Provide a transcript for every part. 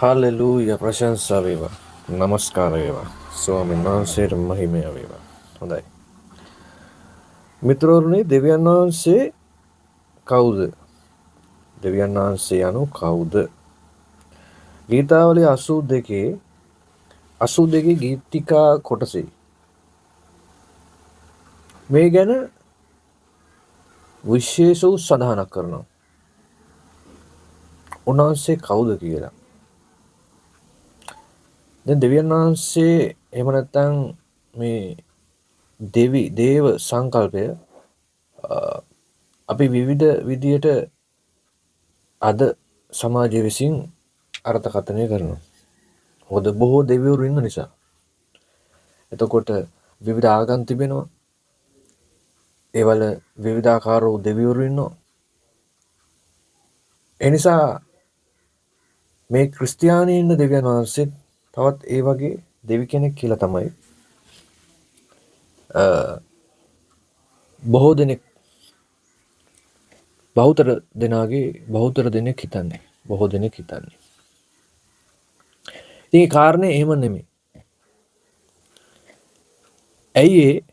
Hallelujah ප්‍රශංසා වේවා. නමස්කාර වේවා. ස්වාමීන් වහන්සේට මහිමය වේවා. හොඳයි. මිත්‍රවරුනි, දෙවියන් වහන්සේ කවුද? දෙවියන් වහන්සේ යනු කවුද? ගීතාවලිය 82 ගීතිකා කොටසේ මේ ගැන විශේෂ වූ සඳහනක් කරනවා. උන්වහන්සේ කවුද කියලා. දැන් දෙවියන් වහන්සේ එහෙම නැත්නම් මේ දේව සංකල්පය අපි විවිධ විදියට අද සමාජය විසින් අර්ථකථනය කරනවා. මොකද බොහෝ දෙවිවරු ඉන්න නිසා. එතකොට විවිධ ආගම් තිබෙනවා. ඒවල විවිධාකාර වූ දෙවිවරු ඉන්නවා. ඒ නිසා මේ ක්‍රිස්තියානි ඉන්න දෙවියන් වහන්සේ තවත් ඒ වගේ දෙවි කෙනෙක් කියලා තමයි බොහෝ දෙනෙක් බහුතර දෙනෙක් හිතන්නේ. බොහෝ දෙනෙක් හිතන්නේ. ඉතින් ඒ කාරණේ එහෙම නෙමෙයි. ඇයි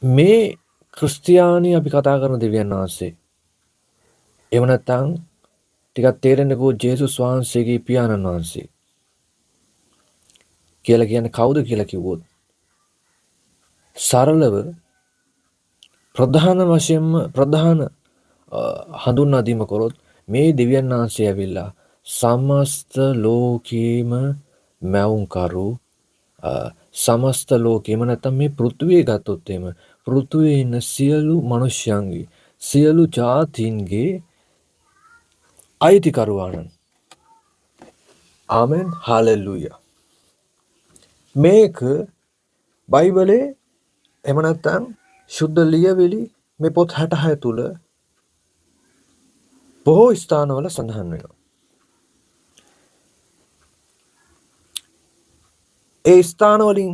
මේ ක්‍රිස්තියානි අපි කතා කරන දෙවියන් වහන්සේ එහෙම නැත්නම් ටිකක් තේරෙන්නකෝ ජේසුස් වහන්සේගේ පියාණන් වහන්සේ කියලා කියන්නේ කවුද කියලා කිව්වොත් සරලව ප්‍රධාන හඳුන්වා දීම කරොත් මේ දෙවියන් වහන්සේ ඇවිල්ලා සමස්ත ලෝකේම මැවුම්කරු සමස්ත ලෝකේම නැත්නම් මේ පෘථුවිය ගත්තොත් එහෙම පෘථුවියේ ඉන්න සියලු මිනිස්යන්ගේ සියලු ජාතීන්ගේ අයිතිකරුවාණන්. ආමෙන් හාලෙලූයා. මේක බයිබලේ එහෙම නැත්නම් සුද්ධ ලියවිලි මේ පොත් 66 තුල බොහෝ ස්ථානවල සඳහන් වෙනවා. ඒ ස්ථානවලින්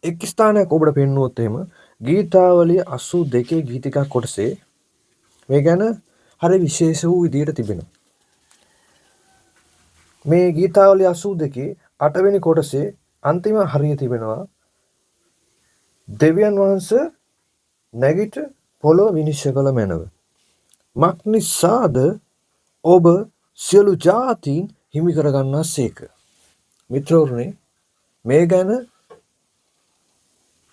එක් ස්ථානයක් ඔබට පෙන්වුවොත් එහෙම ගීතාවලිය 82 ගීතිකා කොටසේ මේ ගැන හරි විශේෂ වූ විදියට තිබෙනවා. මේ ගීතාවලිය 82 8 වෙනි කොටසේ අන්තිම හරිය තිබෙනවා දෙවියන් වහන්සේ නැගිට පොළොව විනිශ්චය කළ මැනව. මක්නිසාද ඔබ සියලු ජාතීන් හිමි කරගන්නා සේක. මිත්‍රවරුනි, මේ ගැන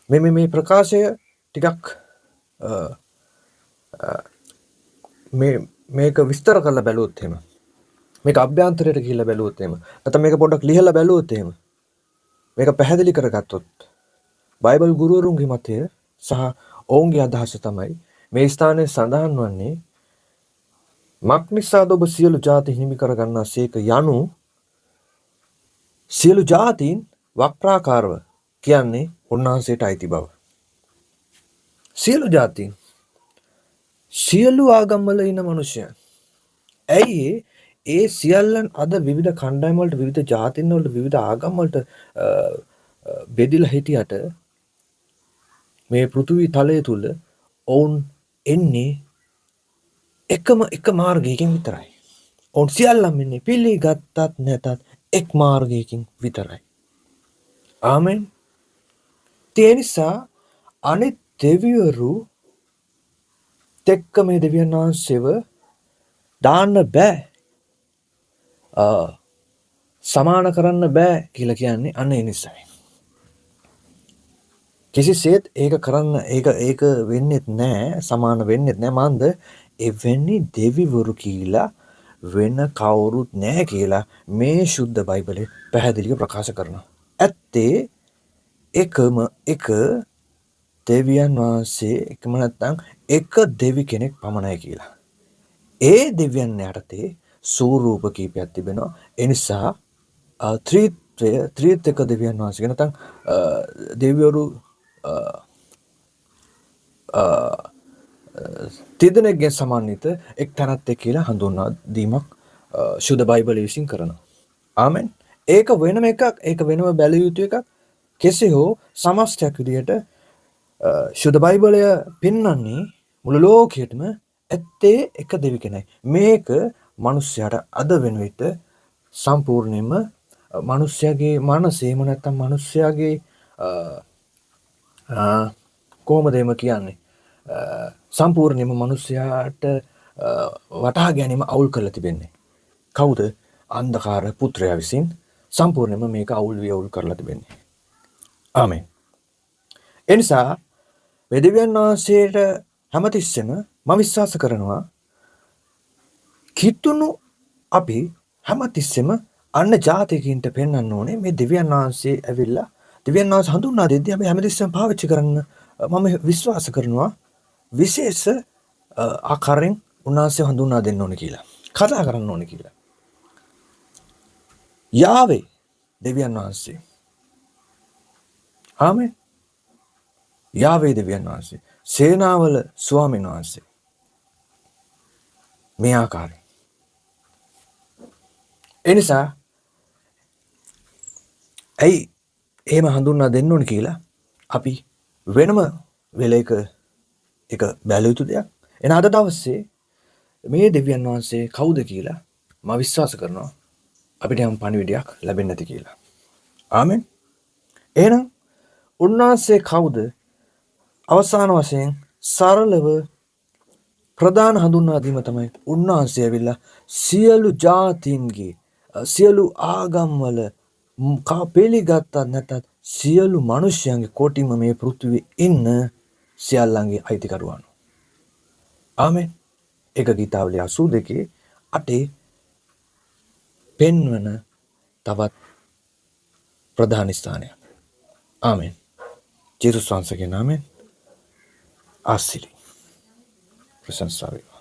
මේ ප්‍රකාශය ටිකක් මේක විස්තර කරලා බැලුවොත් එහෙම මේක අභ්‍යන්තරයට ගිහිල්ලා බැලුවොත් එහෙම නැත්නම් මේක පොඩ්ඩක් ලියලා බැලුවොත් එහෙම මේක පැහැදිලි කරගත්තොත් බයිබල් ගුරුවරුන්ගේ මතය සහ ඔවුන්ගේ අදහස තමයි මේ ස්ථානයේ සඳහන් වන්නේ මක්නිසාද ඔබ සියලු ජාති හිමි කරගන්නා සේක යනු සියලු ජාතීන් වක්‍රාකාරව කියන්නේ උන්වහන්සේට අයිති බව. සියලු ජාතීන් සියලු ආගම්වල ඉන්න මිනිසයන්. ඇයි ඒ සියල්ලන් අද විවිධ කණ්ඩායම් වලට විවිධ ජාතීන් වලට විවිධ ආගම් වලට බෙදිලා හිටියට මේ පෘථිවි තලය තුල ඔවුන් එන්නේ එක මාර්ගයකින් විතරයි. ඔවුන් සියල්ලම ඉන්නේ පිළිගත්තත් නැතත් එක් මාර්ගයකින් විතරයි. ආමෙන්. ඒ නිසා අනිත් දෙවිවරු තෙක්ක මේ දෙවියන් වහන්සේව දාන්න බෑ. සමාන කරන්න බෑ කියලා කියන්නේ අන්න ඒ නිසායි. කිසිසේත් ඒක වෙන්නේ නැහැ, සමාන වෙන්නේ නැහැ. මන්ද එවැනි දෙවිවරු කියලා වෙන කවුරුත් නැහැ කියලා මේ සුද්ධ බයිබලේ පැහැදිලිව ප්‍රකාශ කරනවා. ඇත්තේ එක දෙවියන් වහන්සේ එකම නැත්නම් එක දෙවි කෙනෙක් පමණයි කියලා. ඒ දෙවියන් යටතේ ස්වරූප කීපයක් තිබෙනවා. ඒ නිසා ත්‍රිත්වක දෙවියන් වහන්සේ නැත්නම් දෙවිවරු තිදෙනෙක්ගෙන් සමන්විත එක් තැනැත්තෙක් කියලා හඳුන්වා දීමක් සුද්ධ බයිබලය විසින් කරනවා. ආමෙන්. ඒක වෙනම එකක්, ඒක වෙනම බැලිය යුතු එකක්. කෙසේ හෝ සමස්තයක් විදිහට සුද්ධ බයිබලය පෙන්වන්නේ මුළු ලෝකයටම ඇත්තේ එක දෙවි කෙනයි. මේක මිනිස්යාට අද වෙන විට සම්පූර්ණයෙන්ම මනුෂ්‍යයාගේ මනසේ එහෙම නැත්නම් මනුෂ්‍යයාගේ කොහොමද එහෙම කියන්නේ සම්පූර්ණයෙන්ම මනුෂ්‍යයාට වටහා ගැනීම අවුල් කරලා තිබෙන්නේ. කවුද? අන්ධකාර පුත්‍රයා විසින් සම්පූර්ණයෙන්ම මේක අවුල් වියවුල් කරලා තිබෙන්නේ. ආමෙන්. එනිසා දෙවියන් වහන්සේට හැමතිස්සෙම මම විශ්වාස කරනවා කිතුණු අපි හැමතිස්සෙම අන්න ජාතිකින්ට පෙන්වන්න ඕනේ මේ දෙවියන් වහන්සේ ඇවිල්ලා දෙවියන් වහන්සේ හඳුන්වා දෙද්දී අපි හැමතිස්සෙම පාවිච්චි කරන්න මම විශ්වාස කරනවා විශේෂ ආකාරයෙන් උන්වහන්සේ හඳුන්වා දෙන්න ඕනේ කියලා. කතා කරන්න ඕනේ කියලා. යාවේ දෙවියන් වහන්සේ. ආමෙන්. යාවේ දෙවියන් වහන්සේ. සේනාවල ස්වාමීන් වහන්සේ. මේ ආකාරයෙන්. එනිසා ඇයි එහෙම හඳුන්වා දෙන්න ඕනේ කියලා අපි වෙනම වෙලයක එක බැලිය යුතු දෙයක්. එන අද දවසේ මේ දෙවියන් වහන්සේ කවුද කියලා මම විශ්වාස කරනවා අපිට යම් පණිවිඩයක් ලැබෙන්නේ නැති කියලා. ආමෙන්. එහෙනම් උන්වහන්සේ කවුද? අවසාන වශයෙන් සරලව ප්‍රධාන හඳුන්වා දීම තමයි උන්වහන්සේ ඇවිල්ලා සියලු ජාතීන්ගේ සියලු ආගම්වල පිළිගත්තත් නැතත් සියලු මිනිස්යන්ගේ කොටිම මේ පෘථිවියේ ඉන්න සියල්ලන්ගේ අයිතිකරුවන්. ආමෙන්. ඒක ගීතාවලිය 82:8 පෙන්වන තවත් ප්‍රධාන ස්ථානයක්. ආමෙන්. ජේසුස් වහන්සේගේ නාමයෙන් ආශිර්වාද. ප්‍රශංසා වේවා.